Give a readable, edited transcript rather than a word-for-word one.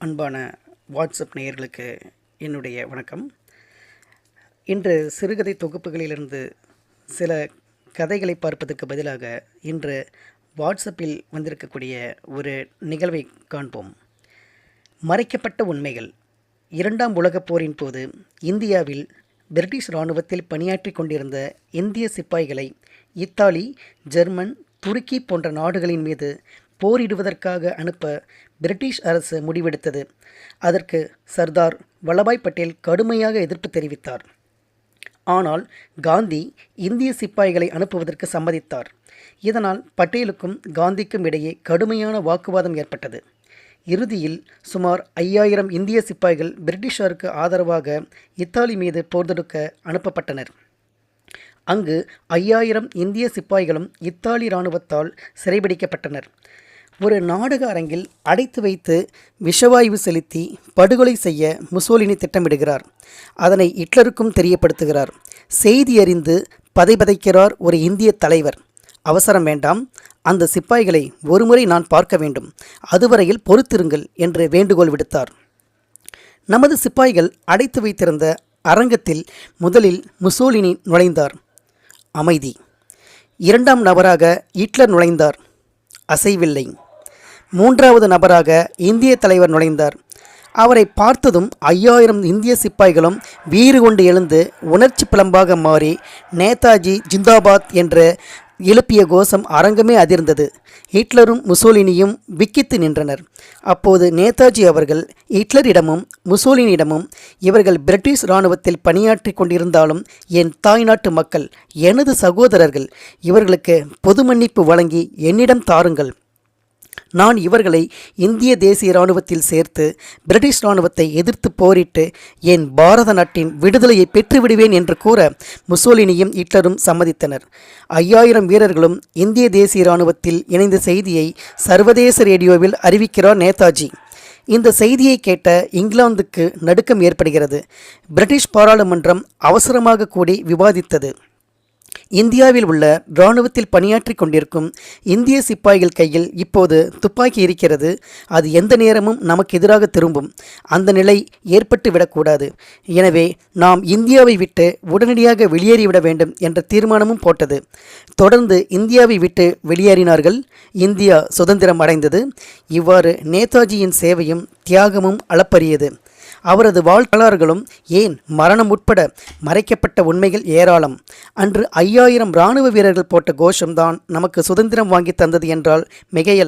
அன்பான வாட்ஸ்அப் நேயர்களுக்கு என்னுடைய வணக்கம். இன்று சிறுகதை தொகுப்புகளிலிருந்து சில கதைகளை பார்ப்பதற்கு பதிலாக இன்று வாட்ஸ்அப்பில் வந்திருக்கக்கூடிய ஒரு நிகழ்வை காண்போம். மறைக்கப்பட்ட உண்மைகள். 2ஆம் உலகப் போரின் போது இந்தியாவில் பிரிட்டிஷ் இராணுவத்தில் பணியாற்றி கொண்டிருந்த இந்திய சிப்பாய்களை இத்தாலி, ஜெர்மன், துருக்கி போன்ற நாடுகளின் மீது போரிடுவதற்காக அனுப்ப பிரிட்டிஷ் அரசு முடிவெடுத்தது. அதற்கு சர்தார் வல்லபாய் பட்டேல் கடுமையாக எதிர்ப்பு தெரிவித்தார். ஆனால் காந்தி இந்திய சிப்பாய்களை அனுப்புவதற்கு சம்மதித்தார். இதனால் பட்டேலுக்கும் காந்திக்கும் இடையே கடுமையான வாக்குவாதம் ஏற்பட்டது. இறுதியில் சுமார் 5000 இந்திய சிப்பாய்கள் பிரிட்டிஷாருக்கு ஆதரவாக இத்தாலி மீது போர் தொடுக்க அனுப்பப்பட்டனர். அங்கு 5000 இந்திய சிப்பாய்களும் இத்தாலி இராணுவத்தால் சிறைபிடிக்கப்பட்டனர். ஒரு நாடக அரங்கில் அடைத்து வைத்து விஷவாயு செலுத்தி படுகொலை செய்ய முசோலினி திட்டமிடுகிறார். அதனை ஹிட்லருக்கும் தெரியப்படுத்துகிறார். செய்தி அறிந்து பதைபதைக்கிறார் ஒரு இந்திய தலைவர். அவசரம் வேண்டாம், அந்த சிப்பாய்களை ஒருமுறை நான் பார்க்க வேண்டும், அதுவரையில் பொறுத்திருங்கள் என்று வேண்டுகோள் விடுத்தார். நமது சிப்பாய்கள் அடைத்து வைத்திருந்த அரங்கத்தில் முதலில் முசோலினி நுழைந்தார். அமைதி. 2ஆம் நபராக ஹிட்லர் நுழைந்தார். அசைவில்லை. 3வது நபராக இந்திய தலைவர் நுழைந்தார். அவரை பார்த்ததும் 5000 இந்திய சிப்பாய்களும் வீறு கொண்டு எழுந்து உணர்ச்சி பிளம்பாக மாறி நேதாஜி ஜிந்தாபாத் என்று எழுப்பிய கோஷம் அரங்கமே அதிர்ந்தது. ஹிட்லரும் முசோலினியும் விக்கித்து நின்றனர். அப்போது நேதாஜி அவர்கள் ஹிட்லரிடமும் முசோலினியிடமும், இவர்கள் பிரிட்டிஷ் இராணுவத்தில் பணியாற்றி கொண்டிருந்தாலும் என் தாய்நாட்டு மக்கள், எனது சகோதரர்கள், இவர்களுக்கு பொது மன்னிப்பு வழங்கி என்னிடம் தாருங்கள். நான் இவர்களை இந்திய தேசிய இராணுவத்தில் சேர்த்து பிரிட்டிஷ் இராணுவத்தை எதிர்த்து போரிட்டு என் பாரத நாட்டின் விடுதலையை பெற்றுவிடுவேன் என்று கூற முசோலினியும் ஹிட்லரும் சம்மதித்தனர். 5000 வீரர்களும் இந்திய தேசிய இராணுவத்தில் இணைந்த செய்தியை சர்வதேச ரேடியோவில் அறிவிக்கிறார் நேதாஜி. இந்த செய்தியை கேட்ட இங்கிலாந்துக்கு நடுக்கம் ஏற்படுகிறது. பிரிட்டிஷ் பாராளுமன்றம் அவசரமாக கூடி விவாதித்தது. இந்தியாவில் உள்ள இராணுவத்தில் பணியாற்றி கொண்டிருக்கும் இந்திய சிப்பாய்கள் கையில் இப்போது துப்பாக்கி இருக்கிறது. அது எந்த நேரமும் நமக்கு எதிராக திரும்பும். அந்த நிலை ஏற்பட்டு விடக்கூடாது. எனவே நாம் இந்தியாவை விட்டு உடனடியாக வெளியேறிவிட வேண்டும் என்ற தீர்மானமும் போட்டது. தொடர்ந்து இந்தியாவை விட்டு வெளியேறினார்கள். இந்தியா சுதந்திரம் அடைந்தது. இவ்வாறு நேதாஜியின் சேவையும் தியாகமும் அளப்பரியது. அவரது வாழ்க்கையாளர்களும் ஏன் மரணம் உட்பட மறைக்கப்பட்ட உண்மைகள் ஏராளம். அன்று 5000 இராணுவ வீரர்கள் போட்ட கோஷம்தான் நமக்கு சுதந்திரம் வாங்கி தந்தது என்றால் மிகையல்ல.